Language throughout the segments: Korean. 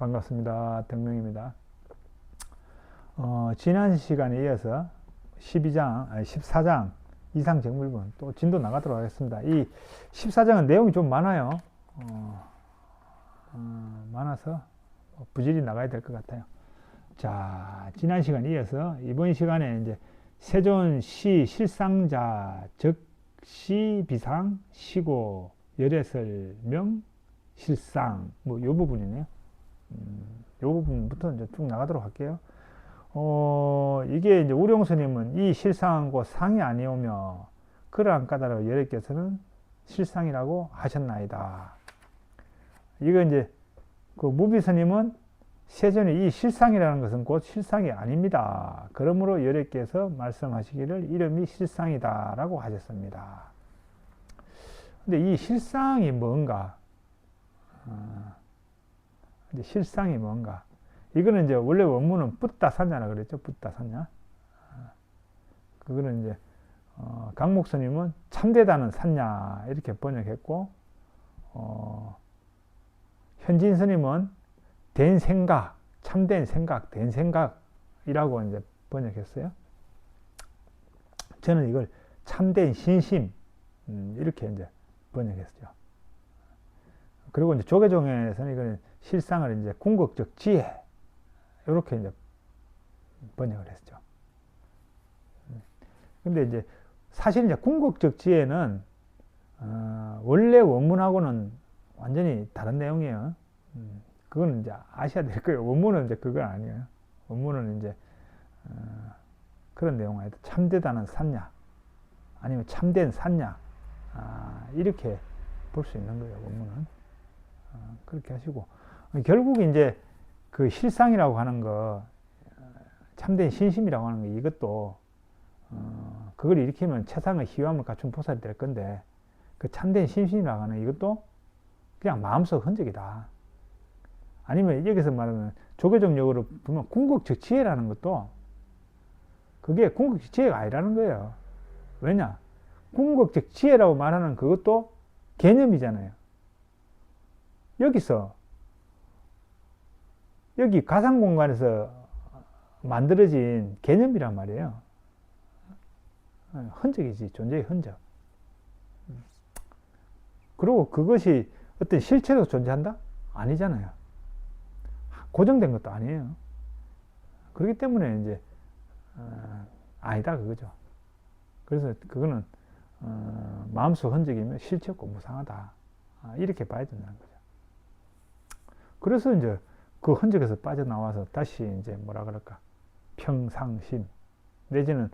반갑습니다. 덕명입니다. 지난 시간에 이어서 14장 이상정밀분 또 진도 나가도록 하겠습니다. 이 14장은 내용이 좀 많아요. 많아서 부지런히 나가야 될 것 같아요. 자, 지난 시간에 이어서 이번 시간에 이제 세존시 실상자 즉 시비상 시고 열애설명 실상 이 부분이네요. 이 부분부터 이제 쭉 나가도록 할게요. 이게 이제 우룡 스님은 이 실상하고 상이 아니오며 그러한 까닭으로 여래께서는 실상이라고 하셨나이다. 이거 이제 그 무비 스님은 세전에 이 실상이라는 것은 곧 실상이 아닙니다. 그러므로 여래께서 말씀하시기를 이름이 실상이다라고 하셨습니다. 근데 이 실상이 뭔가? 이제 실상이 뭔가? 이거는 이제 원래 원문은 뿌따사냐라 그랬죠. 뿌따사냐. 그거는 이제 강목 스님은 참되다는 산냐 이렇게 번역했고, 현진 스님은 된 생각, 참된 생각, 된 생각이라고 이제 번역했어요. 저는 이걸 참된 신심 이렇게 이제 번역했죠. 그리고 이제 조계종에서는 이걸 실상을 이제 궁극적 지혜 이렇게 이제 번역을 했죠. 근데 이제 사실 이제 궁극적 지혜는 원래 원문하고는 완전히 다른 내용이에요. 그거는 이제 아셔야 될 거예요. 원문은 이제 그건 아니에요. 원문은 이제 그런 내용 아니다. 참되다는 샀냐, 아니면 참된 샀냐, 이렇게 볼 수 있는 거예요. 원문은 그렇게 하시고 결국 이제 그 실상이라고 하는 거, 참된 신심이라고 하는 거, 이것도 그걸 일으키면 최상의 희화음을 갖춘 보살이 될 건데, 그 참된 신심이라고 하는 이것도 그냥 마음속 흔적이다. 아니면 여기서 말하면 조계종 용어로 보면 궁극적 지혜라는 것도 그게 궁극적 지혜가 아니라는 거예요. 왜냐? 궁극적 지혜라고 말하는 그것도 개념이잖아요. 여기 가상 공간에서 만들어진 개념이란 말이에요. 흔적이지, 존재의 흔적. 그리고 그것이 어떤 실체로 존재한다? 아니잖아요. 고정된 것도 아니에요. 그렇기 때문에 이제 아니다 그거죠. 그래서 그거는 마음속 흔적이면 실체 없고 무상하다, 이렇게 봐야 된다는 거죠. 그래서 이제 그 흔적에서 빠져나와서 다시 이제 뭐라 그럴까, 평상심 내지는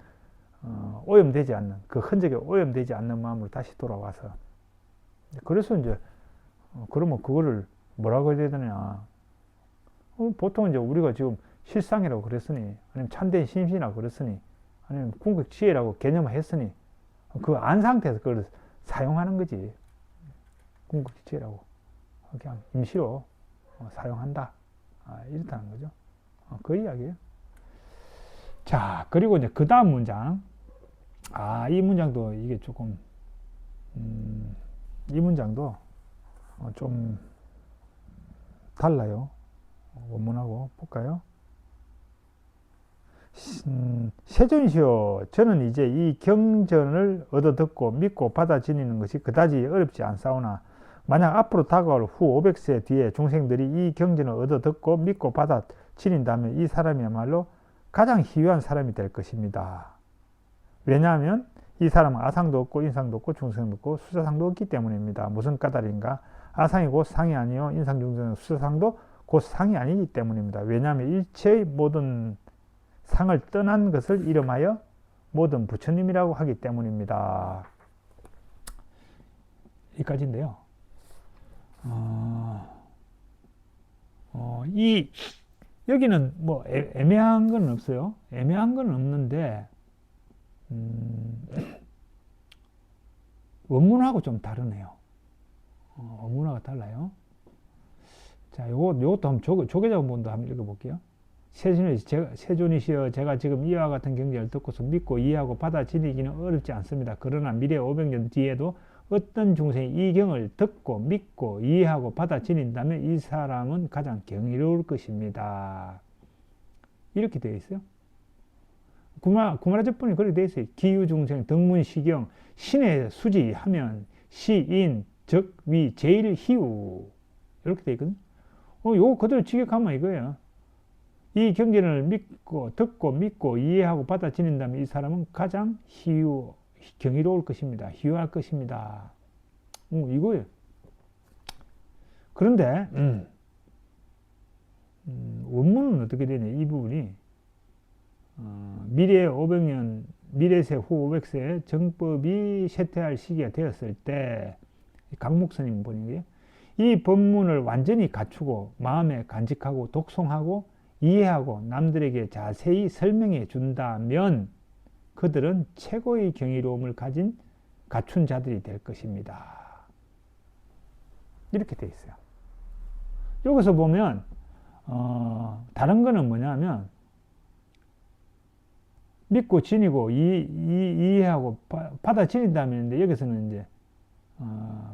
오염되지 않는, 그 흔적에 오염되지 않는 마음으로 다시 돌아와서, 그래서 이제 그러면 그거를 뭐라고 해야 되느냐, 보통 이제 우리가 지금 실상이라고 그랬으니, 아니면 참된 심신이라고 그랬으니, 아니면 궁극 지혜라고 개념을 했으니, 그 안 상태에서 그걸 사용하는 거지. 궁극 지혜라고 그냥 임시로 사용한다, 이렇다는 거죠. 그 이야기예요. 자, 그리고 이제 그 다음 문장, 이 문장도 이게 조금 이 문장도 좀 달라요. 원문하고 볼까요? 세존시여, 저는 이제 이 경전을 얻어 듣고 믿고 받아지니는 것이 그다지 어렵지 않사오나, 만약 앞으로 다가올 후 500세 뒤에 중생들이 이 경전을 얻어 듣고 믿고 받아지닌다면 이 사람이야말로 가장 희귀한 사람이 될 것입니다. 왜냐하면 이 사람은 아상도 없고 인상도 없고 중생도 없고 수사상도 없기 때문입니다. 무슨 까닭인가? 아상이 곧 상이 아니요 인상 중생 수사상도 곧 상이 아니기 때문입니다. 왜냐하면 일체의 모든 상을 떠난 것을 이름하여 모든 부처님이라고 하기 때문입니다. 여기까지인데요. 여기는 뭐 애매한 건 없어요. 애매한 건 없는데 원문하고 좀 다르네요. 원문하고 달라요. 자, 요것도 한번 조계자본도 한번 읽어볼게요. 세존이시여, 제가 지금 이와 같은 경전을 듣고서 믿고 이해하고 받아들이기는 어렵지 않습니다. 그러나 미래 500년 뒤에도 어떤 중생이 이 경을 듣고 믿고 이해하고 받아들인다면 이 사람은 가장 경이로울 것입니다. 이렇게 되어 있어요. 구마라접본이 그렇게 되어 있어요. 기유중생, 덕문시경, 신의 수지하면 시인, 적, 위, 제일, 희우 이렇게 되어 있거든요. 요거 그대로 직역하면 이거예요. 이 경전을 믿고 듣고 믿고 이해하고 받아들인다면 이 사람은 가장 경이로울 것입니다. 희유할 것입니다. 이거예요. 그런데 원문은 어떻게 되냐? 이 부분이 미래 500년, 미래세 후 500세에 정법이 쇠퇴할 시기가 되었을 때 강목스님 본인이에요. 이 법문을 완전히 갖추고 마음에 간직하고 독송하고 이해하고 남들에게 자세히 설명해 준다면 그들은 최고의 경이로움을 갖춘 자들이 될 것입니다. 이렇게 되어 있어요. 여기서 보면 다른 거는 뭐냐면 믿고 지니고 이해하고 받아들인다면인데 여기서는 이제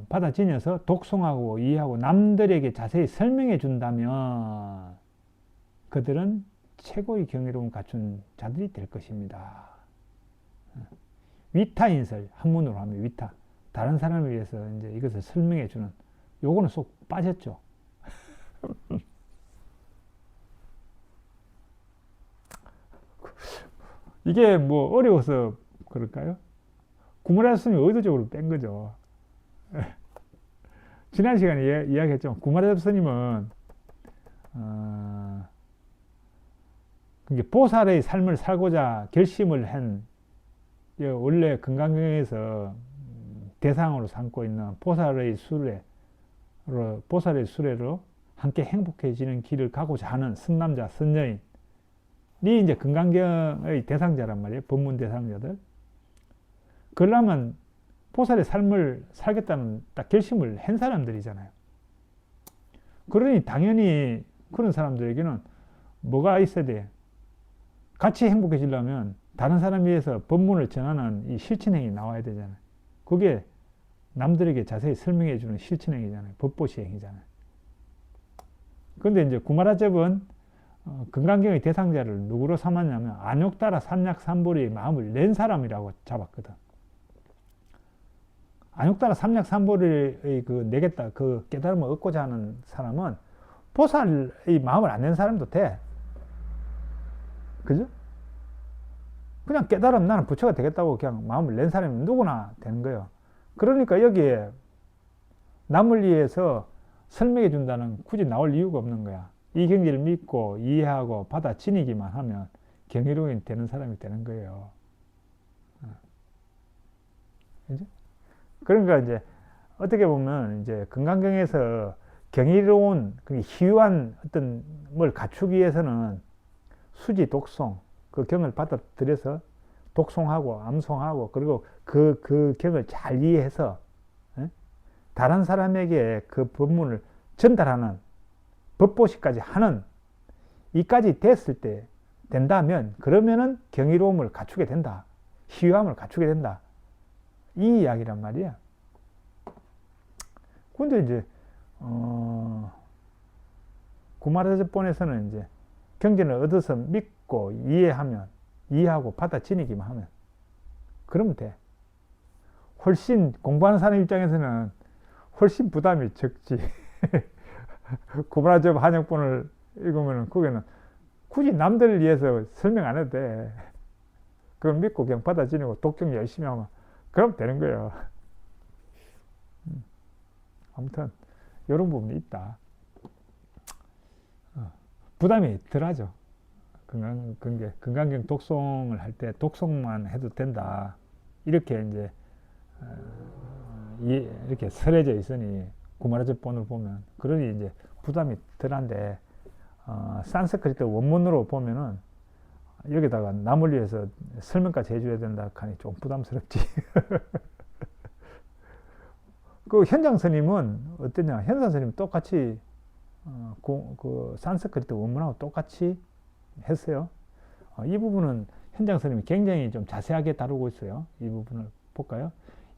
받아들여서 독송하고 이해하고 남들에게 자세히 설명해 준다면 그들은 최고의 경이로움을 갖춘 자들이 될 것입니다. 위타인설, 한문으로 하면 위타. 다른 사람에 의해서 이제 이것을 설명해 주는, 요거는 쏙 빠졌죠. 이게 뭐 어려워서 그럴까요? 구마라 스님이 의도적으로 뺀 거죠. 지난 시간에 이야기했지만 구마라 스님은 보살의 삶을 살고자 결심을 한 원래 금강경에서 대상으로 삼고 있는 보살의 수레로 함께 행복해지는 길을 가고자 하는 선남자, 선녀인이 이제 금강경의 대상자란 말이에요. 법문 대상자들. 그러려면 보살의 삶을 살겠다는 딱 결심을 한 사람들이잖아요. 그러니 당연히 그런 사람들에게는 뭐가 있어야 돼? 같이 행복해지려면 다른 사람에 의해서 법문을 전하는 이 실천행이 나와야 되잖아요. 그게 남들에게 자세히 설명해 주는 실천행이잖아요. 법보시행이잖아요. 그런데 이제 구마라접은 금강경의 대상자를 누구로 삼았냐면 안욕따라 삼약삼보리의 마음을 낸 사람이라고 잡았거든. 안욕따라 삼약삼보리의 그 내겠다 그 깨달음을 얻고자 하는 사람은 보살의 마음을 안 낸 사람도 돼. 그죠? 그냥 깨달음 나는 부처가 되겠다고 그냥 마음을 낸 사람이 누구나 되는 거예요. 그러니까 여기에 남을 위해서 설명해 준다는 굳이 나올 이유가 없는 거야. 이 경지를 믿고 이해하고 받아지니기만 하면 경이로움이 되는 사람이 되는 거예요. 그죠? 그러니까 이제 어떻게 보면 이제 금강경에서 경이로운 희유한 어떤 뭘 갖추기 위해서는 수지 독송, 그 경을 받아들여서 독송하고 암송하고 그리고 그 경을 잘 이해해서 다른 사람에게 그 법문을 전달하는 법보시까지 하는 이까지 됐을 때 된다면 그러면은 경이로움을 갖추게 된다. 희유함을 갖추게 된다. 이 이야기란 말이야. 근데 이제 구마라접본에서는 이제 경전을 얻어서 믿고 이해하고 받아지니기만 하면 그러면 돼. 훨씬 공부하는 사람 입장에서는 훨씬 부담이 적지. 구마라접 한역본을 읽으면 거기는 굳이 남들을 위해서 설명 안 해도 돼. 그걸 믿고 그냥 받아지니고 독경 열심히 하면 그럼 되는 거예요. 아무튼 이런 부분이 있다. 부담이 덜하죠. 금강경 독송을 할 때 독송만 해도 된다. 이렇게 이제 이렇게 설해져 있으니 구마라접본을 보면 그러니 이제 부담이 덜한데 산스크리트 원문으로 보면은 여기다가 남을 위해서 설명까지 해줘야 된다 하니 좀 부담스럽지. 그 현장 스님은 어땠냐? 현장 스님은 똑같이 그 산스크리트 원문하고 똑같이 했어요. 이 부분은 현장 스님이 굉장히 좀 자세하게 다루고 있어요. 이 부분을 볼까요?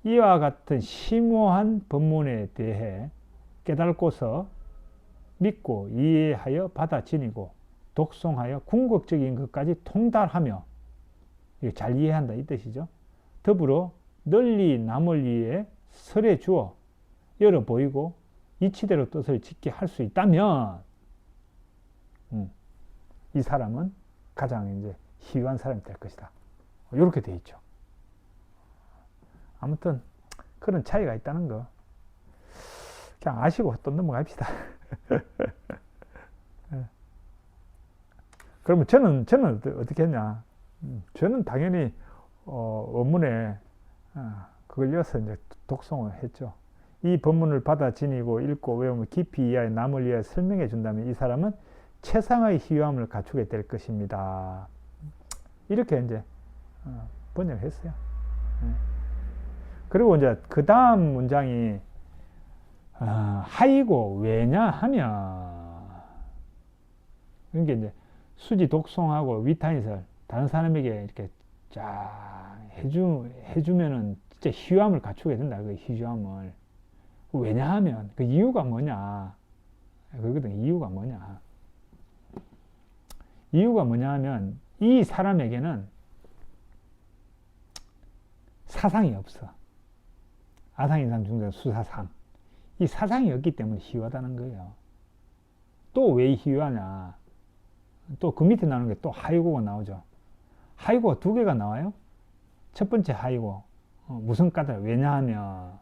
이와 같은 심오한 법문에 대해 깨달고서 믿고 이해하여 받아 지니고 독송하여 궁극적인 것까지 통달하며, 잘 이해한다 이 뜻이죠. 더불어 널리 남을 위해 설해 주어 열어 보이고 이치대로 뜻을 짓게 할 수 있다면 이 사람은 가장 이제 희귀한 사람이 될 것이다. 이렇게 돼 있죠. 아무튼 그런 차이가 있다는 거 그냥 아시고 또 넘어갑시다. 그러면 저는 어떻게 했냐? 저는 당연히 원문에 그걸 이어서 이제 독송을 했죠. 이 법문을 받아 지니고 읽고 외우면 깊이 이해하여 남을 위해 설명해 준다면 이 사람은 최상의 희유함을 갖추게 될 것입니다. 이렇게 이제 번역했어요. 그리고 이제 그 다음 문장이 하이고 왜냐하면, 이게 이제 수지 독송하고 위탄이설 다른 사람에게 이렇게 쫙 해주면은 진짜 희유함을 갖추게 된다. 그 희유함을. 왜냐하면 그 이유가 뭐냐? 그거거든. 이유가 뭐냐? 이유가 뭐냐 하면 이 사람에게는 사상이 없어. 아상인상 중생 수사상. 이 사상이 없기 때문에 희유하다는 거예요. 또 왜 희유하냐? 또 그 밑에 나오는 게 또 하이고가 나오죠. 하이고가 두 개가 나와요. 첫 번째 하이고 무슨 까닭? 왜냐하면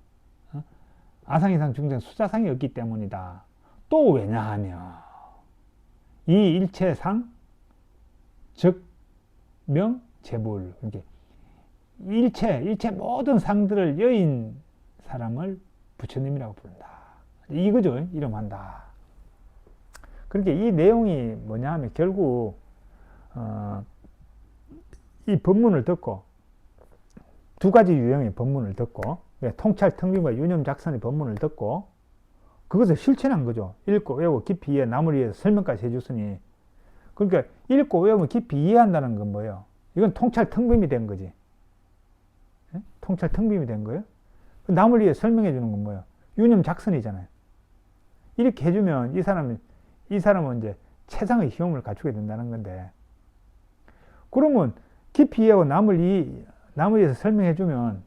아상이상 중생 수자상이 없기 때문이다. 또 왜냐하면 이 일체상 즉 명 재불, 이렇게 일체 모든 상들을 여인 사람을 부처님이라고 부른다. 이거죠. 이름한다. 그러니까 이 내용이 뭐냐 하면 결국 이 법문을 듣고 두 가지 유형의 법문을 듣고 통찰 텅빔과 유념작선의 법문을 듣고 그것을 실천한 거죠. 읽고 외우고 깊이 이해 남을 위해서 설명까지 해줬으니, 그러니까 읽고 외우면 깊이 이해한다는 건 뭐예요? 이건 통찰 텅빔이 된 거지. 통찰 텅빔이 된 거예요. 남을 위해 설명해 주는 건 뭐예요? 유념작선이잖아요. 이렇게 해주면 이 사람은 이제 최상의 희용을 갖추게 된다는 건데, 그러면 깊이 이해하고 남을 위해서 설명해 주면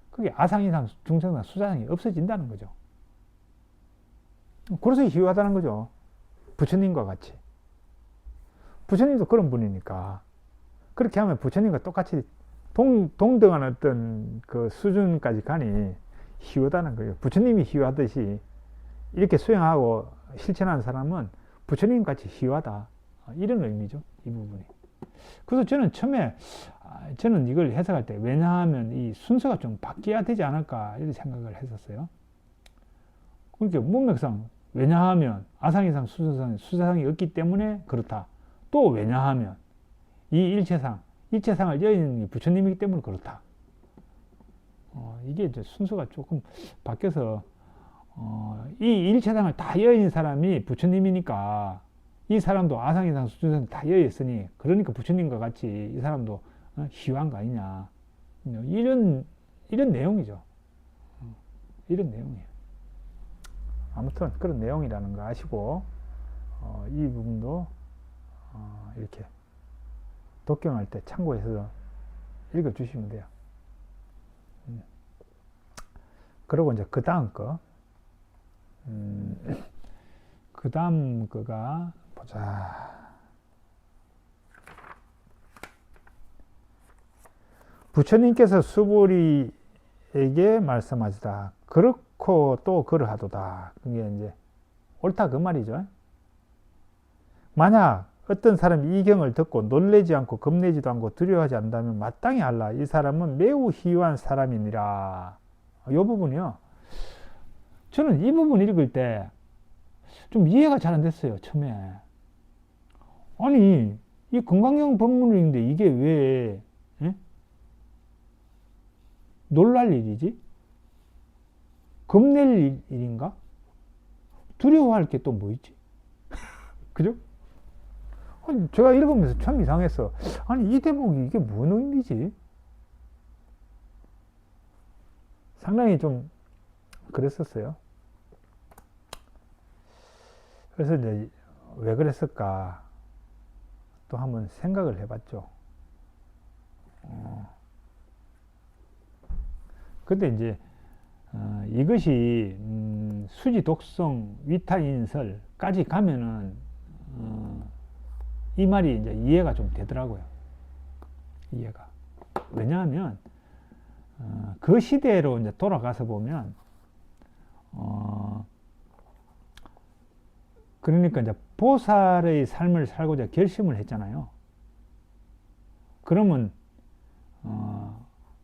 그게 아상이상 중생상 수자상이 없어진다는 거죠. 그래서 희유하다는 거죠. 부처님과 같이. 부처님도 그런 분이니까 그렇게 하면 부처님과 똑같이 동등한 어떤 그 수준까지 가니 희유하다는 거예요. 부처님이 희유하듯이 이렇게 수행하고 실천하는 사람은 부처님 같이 희유하다. 이런 의미죠. 이 부분이. 그래서 저는 처음에 저는 이걸 해석할 때 왜냐하면 이 순서가 좀 바뀌어야 되지 않을까 이런 생각을 했었어요. 그러니까 문맥상 왜냐하면 아상이상 수사상이 없기 때문에 그렇다. 또 왜냐하면 이 일체상을 여인이 부처님이기 때문에 그렇다. 이게 이제 순서가 조금 바뀌어서 이 일체상을 다 여인 사람이 부처님이니까 이 사람도 아상이상 수준상 다 여였으니 그러니까 부처님과 같이 이 사람도 희유한 거 아니냐, 이런 내용이죠. 이런 내용이에요. 아무튼 그런 내용이라는 거 아시고 이 부분도 이렇게 독경할 때 참고해서 읽어 주시면 돼요. 그리고 이제 그 다음 거, 그 다음 거가 보자. 부처님께서 수보리에게 말씀하시다. 그렇고 또 그러하도다. 그게 이제 옳다 그 말이죠. 만약 어떤 사람이 이 경을 듣고 놀래지 않고 겁내지도 않고 두려워하지 않는다면 마땅히 알라. 이 사람은 매우 희유한 사람이니라. 이 부분이요. 저는 이 부분 읽을 때 좀 이해가 잘 안 됐어요. 처음에. 아니 이 건강경 법문을 읽는데 이게 왜 놀랄 일이지? 겁낼 일인가? 두려워할 게 또 뭐 있지? 그죠? 아니, 제가 읽으면서 참 이상했어. 아니 이 대목이 이게 뭔 의미지? 상당히 좀 그랬었어요. 그래서 이제 왜 그랬을까 또 한번 생각을 해봤죠. 근데 이제 이것이 수지 독성 위타인설까지 가면은 이 말이 이제 이해가 좀 되더라고요. 이해가. 왜냐하면 그 시대로 이제 돌아가서 보면 그러니까 이제 보살의 삶을 살고자 결심을 했잖아요. 그러면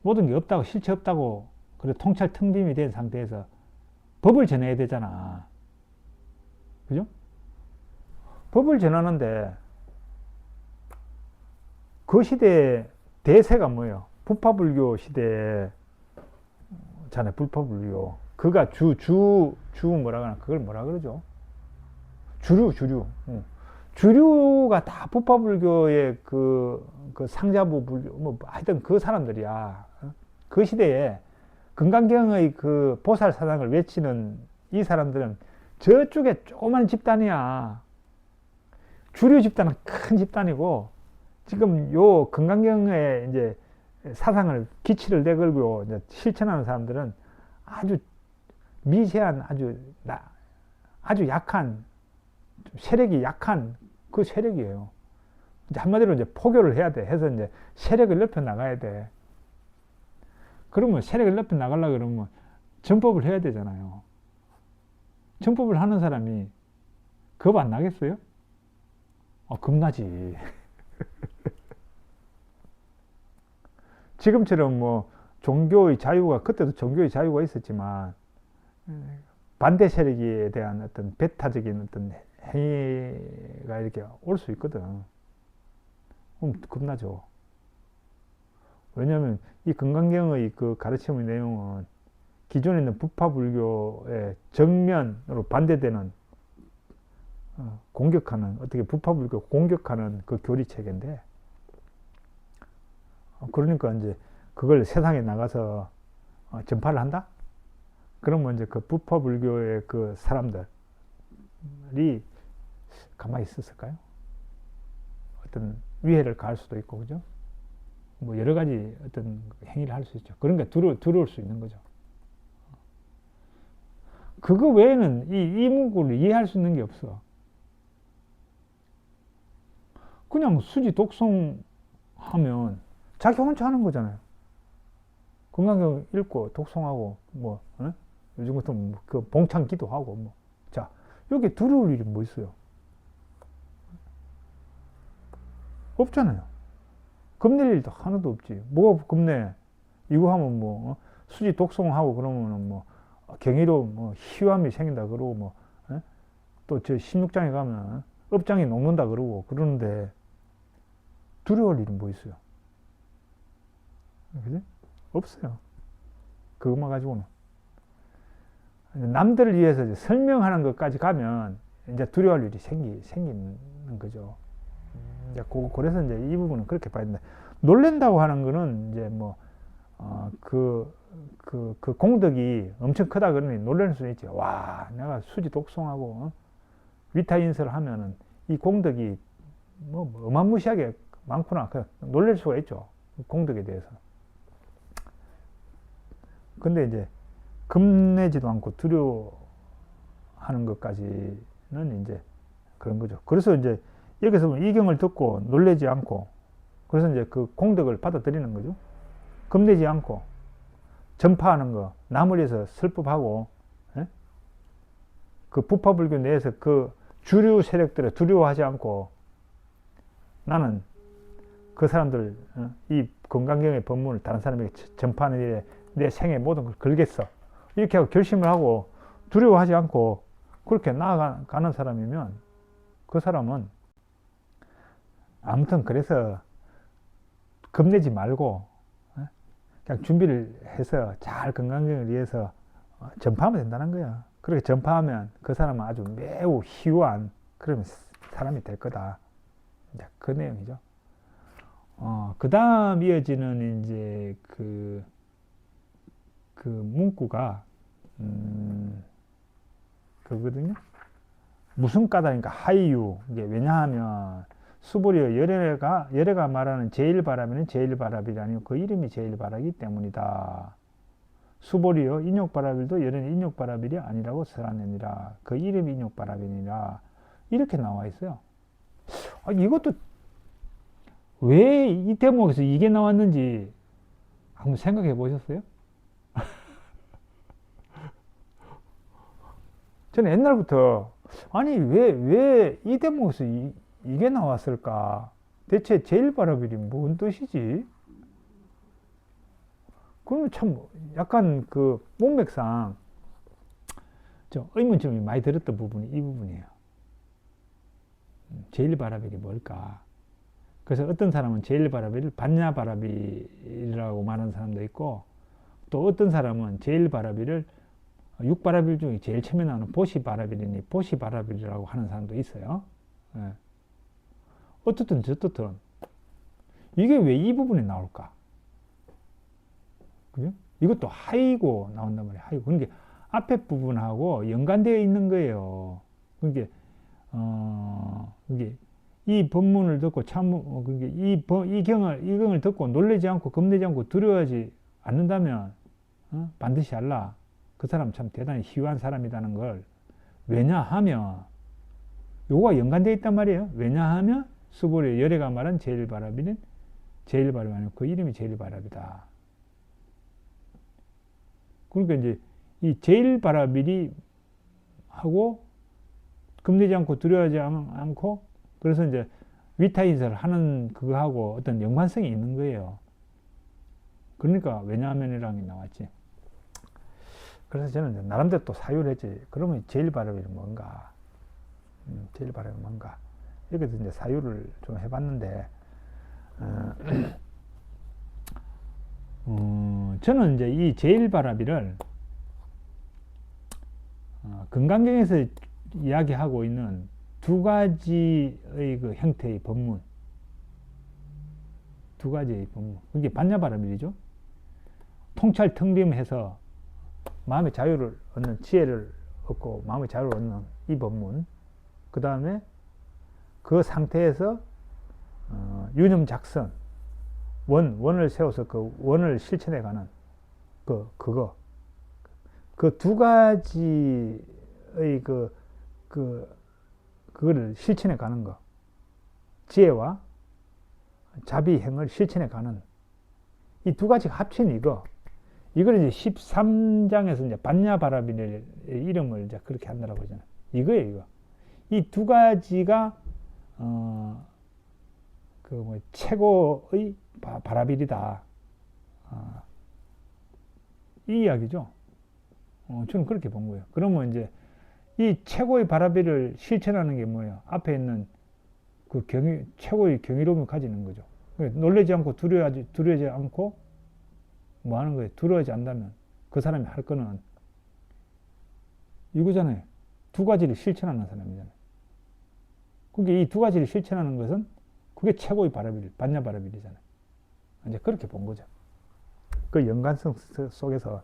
모든 게 없다고, 실체 없다고, 그리고 통찰 텅빔이 된 상태에서 법을 전해야 되잖아. 그죠? 법을 전하는데 그 시대의 대세가 뭐예요? 부파불교 시대잖아요. 부파불교. 그가 뭐라 그러나? 그걸 뭐라 그러죠? 주류. 주류가 다 부파불교의 그 상자부 불교, 뭐, 하여튼 그 사람들이야. 그 시대에 금강경의 그 보살 사상을 외치는 이 사람들은 저쪽에 조그만 집단이야. 주류 집단은 큰 집단이고, 지금 요 금강경의 이제 사상을 기치를 내걸고 이제 실천하는 사람들은 아주 미세한, 아주 약한, 세력이 약한 그 세력이에요. 이제 한마디로 이제 포교를 해야 돼. 해서 이제 세력을 넓혀 나가야 돼. 그러면 세력을 넓혀 나가려고 그러면 전법을 해야 되잖아요. 전법을 하는 사람이 겁 안 나겠어요? 겁나지. 지금처럼 뭐 종교의 자유가, 그때도 종교의 자유가 있었지만 반대 세력에 대한 어떤 배타적인 어떤 행위가 이렇게 올 수 있거든. 그럼 겁나죠. 왜냐하면 이 금강경의 그 가르침의 내용은 기존에 있는 부파불교의 정면으로 반대되는 공격하는, 어떻게 부파불교 공격하는 그 교리체계인데, 그러니까 이제 그걸 세상에 나가서 전파를 한다? 그러면 이제 그 부파불교의 그 사람들이 가만히 있었을까요? 어떤 위해를 가할 수도 있고, 그죠? 뭐 여러 가지 어떤 행위를 할 수 있죠. 그러니까 두려울 수 있는 거죠. 그거 외에는 이 문구를 이해할 수 있는 게 없어. 그냥 수지 독송하면 자기 혼자 하는 거잖아요. 건강경 읽고 독송하고 뭐 요즘 같은 그 봉창 기도하고 뭐. 자, 여기 두려울 일이 뭐 있어요? 없잖아요. 겁낼 일도 하나도 없지. 뭐가 겁내? 이거 하면 뭐 수지 독송하고 그러면은 뭐 경이로 뭐 희화함이 생긴다 그러고 뭐 또 저 16장에 가면 업장이 녹는다 그러고 그러는데 두려울 일은 뭐 있어요? 그지? 없어요. 그것만 가지고는. 남들을 위해서 이제 설명하는 것까지 가면 이제 두려울 일이 생기는 거죠. 이제 그래서 이제 이 부분은 그렇게 봐야 된다. 놀랜다고 하는 거는 이제 뭐, 그 공덕이 엄청 크다 그러니 놀랄 수는 있지. 와, 내가 수지 독송하고, 위타인설을 하면은 이 공덕이 뭐 어마무시하게 많구나. 놀랄 수가 있죠. 공덕에 대해서. 근데 이제 겁내지도 않고 두려워하는 것까지는 이제 그런 거죠. 그래서 이제 여기서 보면 이 경을 듣고 놀라지 않고, 그래서 이제 그 공덕을 받아들이는 거죠. 겁내지 않고 전파하는 거, 남을 위해서 설법하고, 그 부파불교 내에서 그 주류 세력들을 두려워하지 않고 나는 그 사람들, 이 건강경의 법문을 다른 사람에게 전파하는 일에 내 생의 모든 걸 걸겠어. 이렇게 하고 결심을 하고 두려워하지 않고 그렇게 나아가는 사람이면 그 사람은 아무튼 그래서 겁내지 말고 그냥 준비를 해서 잘 건강경을 위해서 전파하면 된다는 거야. 그렇게 전파하면 그 사람은 아주 매우 희유한 그런 사람이 될 거다. 이제 그 내용이죠. 그 다음 이어지는 이제 그 그 문구가 그거든요. 무슨 까닭인가 하이유. 이게 왜냐하면 수보리어 열애가 말하는 제일바람에는 제일바람이 아니고 그 이름이 제일바라기 때문이다. 수보리어 인욕바라빌도 열애는 인욕바라빌이 아니라고 설하느니라. 그 이름이 인욕바라빌이니라. 이렇게 나와 있어요. 이것도 왜 이 대목에서 이게 나왔는지 한번 생각해 보셨어요? 저는 옛날부터 아니 왜 이 대목에서 이게 나왔을까? 대체 제일바라빌이 뭔 뜻이지? 그러면 참 약간 그 문맥상 좀 의문점이 많이 들었던 부분이 이 부분이에요. 제일바라빌이 뭘까? 그래서 어떤 사람은 제일바라빌을 반야바라빌이라고 말하는 사람도 있고, 또 어떤 사람은 제일바라빌을 육바라빌 중에 제일 처음에 나오는 보시바라빌이니 보시바라빌이라고 하는 사람도 있어요. 예. 어떻든 저떻든 이게 왜 이 부분에 나올까? 그죠? 이것도 하이고 나온단 말이에요. 하이고. 그러니까 앞에 부분하고 연관되어 있는 거예요. 그러니까 이게 이 법문을 듣고 이 경을 듣고 놀라지 않고 겁내지 않고 두려워하지 않는다면 반드시 알라. 그 사람 참 대단히 희유한 사람이라는 걸. 왜냐하면 요거가 연관되어 있단 말이에요. 왜냐하면 수보리어 열애가 말한 제일바라비는 제일바라비 아니고 그 이름이 제일바라비다. 그러니까 이제 이 제일바라빌이 하고 겁내지 않고 두려워하지 않고 그래서 이제 위타인사를 하는 그거하고 어떤 연관성이 있는 거예요. 그러니까 왜냐하면이라는 게 나왔지. 그래서 저는 나름대로 또 사유를 했지. 그러면 제일바라빌이 뭔가? 제일바라빌이 뭔가? 이렇게 이제 사유를 좀 해봤는데, 저는 이제 이 제일바라빌을 금강경에서 이야기하고 있는 두 가지의 그 형태의 법문, 두 가지의 법문. 그게 반야바라빌이죠. 통찰 텅빔해서 마음의 자유를 얻는 지혜를 얻고 마음의 자유를 얻는 이 법문. 그 다음에 그 상태에서 유념작선, 원을 세워서 그 원을 실천해가는 그거. 그 두 가지의 그거를 실천해 가는 거. 지혜와 자비행을 실천해 가는 이 두 가지가 합친 이거. 이걸 이제 13장에서 이제 반야바라빌의 이름을 이제 그렇게 한다라고 하잖아요. 이거예요, 이거. 이 두 가지가, 최고의 바라빌이다. 이 이야기죠. 저는 그렇게 본 거예요. 그러면 이제 이 최고의 바라빌을 실천하는 게 뭐예요? 앞에 있는 그 최고의 경이로움을 가지는 거죠. 놀라지 않고 두려워하지 않고 뭐 하는 거예요? 두려워하지 않다면 그 사람이 할 거는 이거잖아요. 두 가지를 실천하는 사람이잖아요. 그게 이 두 가지를 실천하는 것은 그게 최고의 바라빌, 반야바라빌이잖아요. 이제 그렇게 본 거죠. 그 연관성 속에서.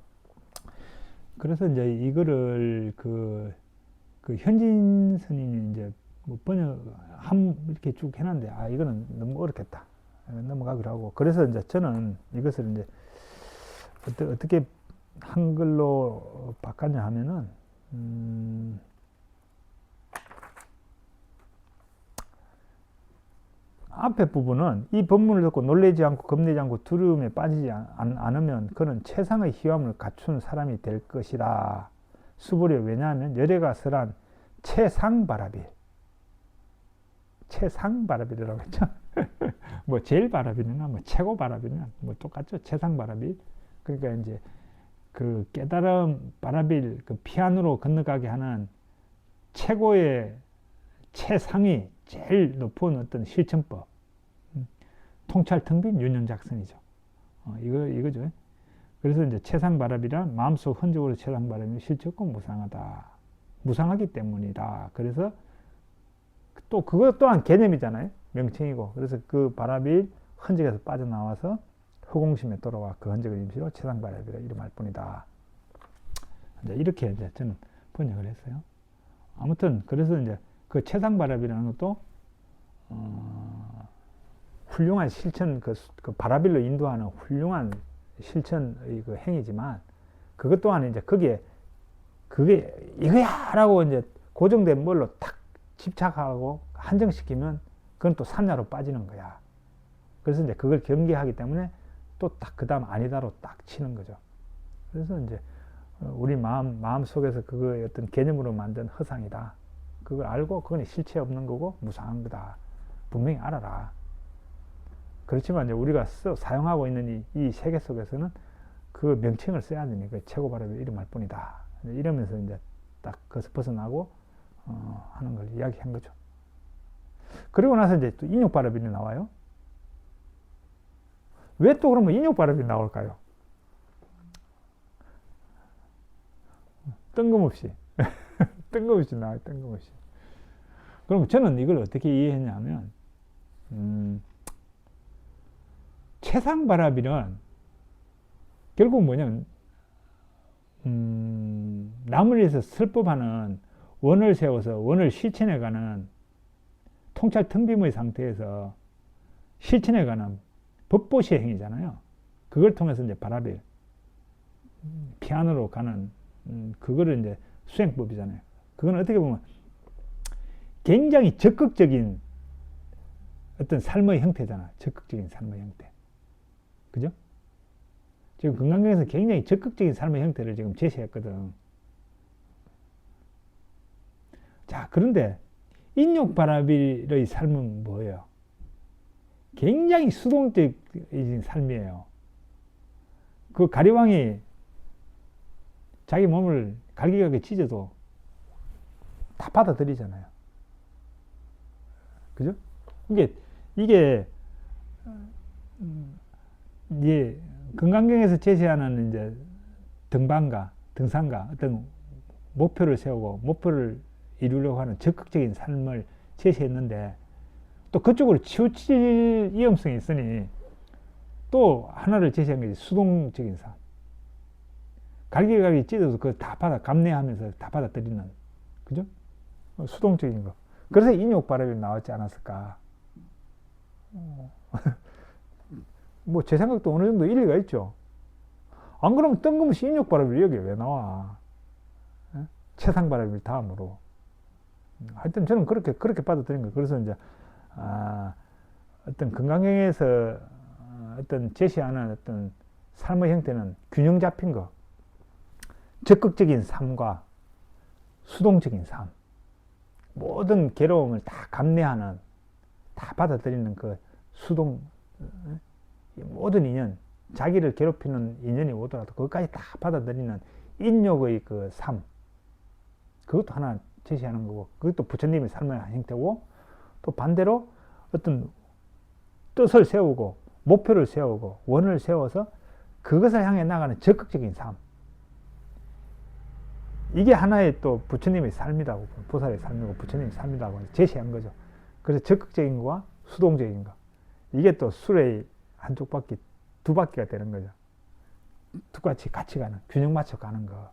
그래서 이제 이거를 그 현진 스님이 이제 뭐 이렇게 쭉 해놨는데, 이거는 너무 어렵겠다. 넘어가기로 하고. 그래서 이제 저는 이것을 이제 어떻게 한글로 바꿨냐 하면은, 앞에 부분은 이 법문을 듣고 놀라지 않고 겁내지 않고 두려움에 빠지지 않으면 그는 최상의 희화음을 갖춘 사람이 될 것이다. 수보리어. 왜냐하면 열애가 설한 최상바라빌. 최상바라빌이라고 했죠. 뭐 제일 바라빌이나 뭐 최고 바라빌이나 뭐 똑같죠. 최상바라빌. 그러니까 이제 그 깨달음 바라빌, 그 피안으로 건너가게 하는 최고의 최상위 제일 높은 어떤 실천법. 통찰 텅빈 유념작성이죠. 이거죠. 그래서 이제 최상바라비란 마음속 흔적으로 최상바라비 실적고 무상하다. 무상하기 때문이다. 그래서 또 그것 또한 개념이잖아요. 명칭이고. 그래서 그 바라빌 흔적에서 빠져나와서 허공심에 돌아와 그 흔적을 임시로 최상바라비라 이름할 뿐이다. 이제 이렇게 이제 저는 번역을 했어요. 아무튼 그래서 이제 그 최상바라비라는 것도 훌륭한 실천, 그 바라빌로 인도하는 훌륭한 실천의 그 행위지만 그것 또한 이제 그게 이거야라고 이제 고정된 뭘로 탁 집착하고 한정시키면 그건 또 산야로 빠지는 거야. 그래서 이제 그걸 경계하기 때문에 또 딱 그 다음 아니다로 딱 치는 거죠. 그래서 이제 우리 마음 속에서 그거의 어떤 개념으로 만든 허상이다. 그걸 알고 그건 실체 없는 거고 무상한 거다. 분명히 알아라. 그렇지만 이제 우리가 사용하고 있는 이 세계 속에서는 그 명칭을 써야 되니까 최고바라비 이름할 뿐이다. 이러면서 이제 딱 거기서 벗어나고 하는 걸 이야기한 거죠. 그리고 나서 이제 또 인욕바라비이 나와요. 왜 또 그러면 인욕바라비 나올까요? 뜬금없이 뜬금없이 나와요. 뜬금없이. 그럼 저는 이걸 어떻게 이해했냐면 최상바라비는 결국 뭐냐면 남을 위해서 설법하는 원을 세워서 원을 실천해가는 통찰 텅빔의 상태에서 실천해가는 법보시의 행위잖아요. 그걸 통해서 이제 바라빌 피안으로 가는 그거를 이제 수행법이잖아요. 그건 어떻게 보면 굉장히 적극적인 어떤 삶의 형태잖아. 적극적인 삶의 형태. 그죠? 지금 금강경에서 굉장히 적극적인 삶의 형태를 지금 제시했거든. 자, 그런데 인욕바라빌의 삶은 뭐예요? 굉장히 수동적인 삶이에요. 그 가리왕이 자기 몸을 갈기갈기 찢어도 다 받아들이잖아요. 그죠? 이게 금강경에서 제시하는 이제 등산가 어떤 목표를 세우고 목표를 이루려고 하는 적극적인 삶을 제시했는데 또 그쪽으로 치우칠 위험성이 있으니 또 하나를 제시한 게 수동적인 삶. 갈기갈기 찢어서 그걸 다 감내하면서 다 받아들이는, 그죠? 수동적인 거. 그래서 인욕바라비 나왔지 않았을까. 뭐 제 생각도 어느 정도 일리가 있죠. 안 그러면 뜬금없이 인욕바라비 여기 왜 나와? 최상바라비 다음으로. 하여튼 저는 그렇게 받아들인 거예요. 그래서 이제 어떤 금강경에서 어떤 제시하는 어떤 삶의 형태는 균형 잡힌 거, 적극적인 삶과 수동적인 삶, 모든 괴로움을 다 감내하는, 다 받아들이는 그 수동, 모든 인연, 자기를 괴롭히는 인연이 오더라도 그것까지 다 받아들이는 인욕의 그 삶, 그것도 하나 제시하는 거고, 그것도 부처님의 삶의 형태고, 또 반대로 어떤 뜻을 세우고 목표를 세우고 원을 세워서 그것을 향해 나가는 적극적인 삶, 이게 하나의 또 부처님의 삶이라고, 보살의 삶이고 부처님의 삶이라고 제시한 거죠. 그래서 적극적인 거와 수동적인 거, 이게 또 수레의 한쪽 바퀴 두 바퀴가 되는 거죠. 똑같이 같이 가는, 균형 맞춰 가는 거,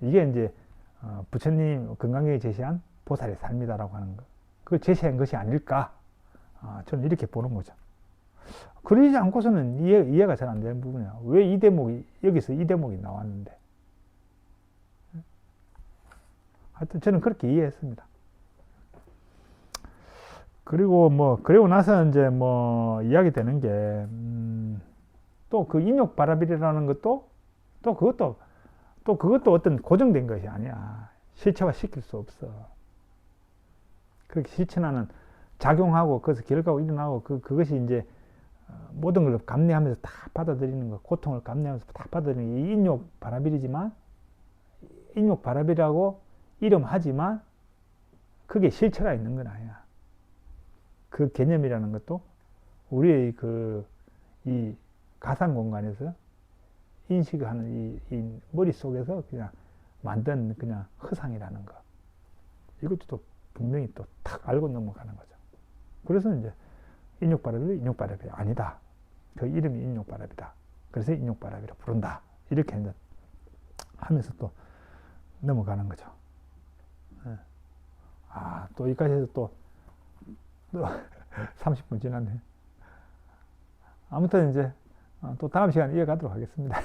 이게 이제 부처님 금강경에 제시한 보살의 삶이다라고 하는 거, 그걸 제시한 것이 아닐까, 저는 이렇게 보는 거죠. 그러지 않고서는 이해가 잘 안 되는 부분이야. 왜 이 대목이, 여기서 이 대목이 나왔는데. 하여튼 저는 그렇게 이해했습니다. 그리고 그리고 나서 이제 이야기 되는 게, 또 그 인욕바라빌이라는 것도, 그것도 어떤 고정된 것이 아니야. 실체화 시킬 수 없어. 그렇게 실천하는, 작용하고, 그래서 결과가 일어나고, 그것이 이제 모든 걸 감내하면서 다 받아들이는 거, 고통을 감내하면서 다 받아들이는 게 이 인욕바라빌이지만, 인욕바라빌이라고 이름하지만, 그게 실체가 있는 건 아니야. 그 개념이라는 것도 우리의 이 가상 공간에서 인식하는 이 머릿속에서 그냥 만든 그냥 허상이라는 거. 이것도 또 분명히 또 탁 알고 넘어가는 거죠. 그래서 이제 인욕바라비 아니다. 그 이름이 인육바람이다. 그래서 인육바람이라 부른다. 이렇게 이제 하면서 또 넘어가는 거죠. 또 여기까지 해서 또 30분 지났네. 아무튼 이제 또 다음 시간에 이어가도록 하겠습니다.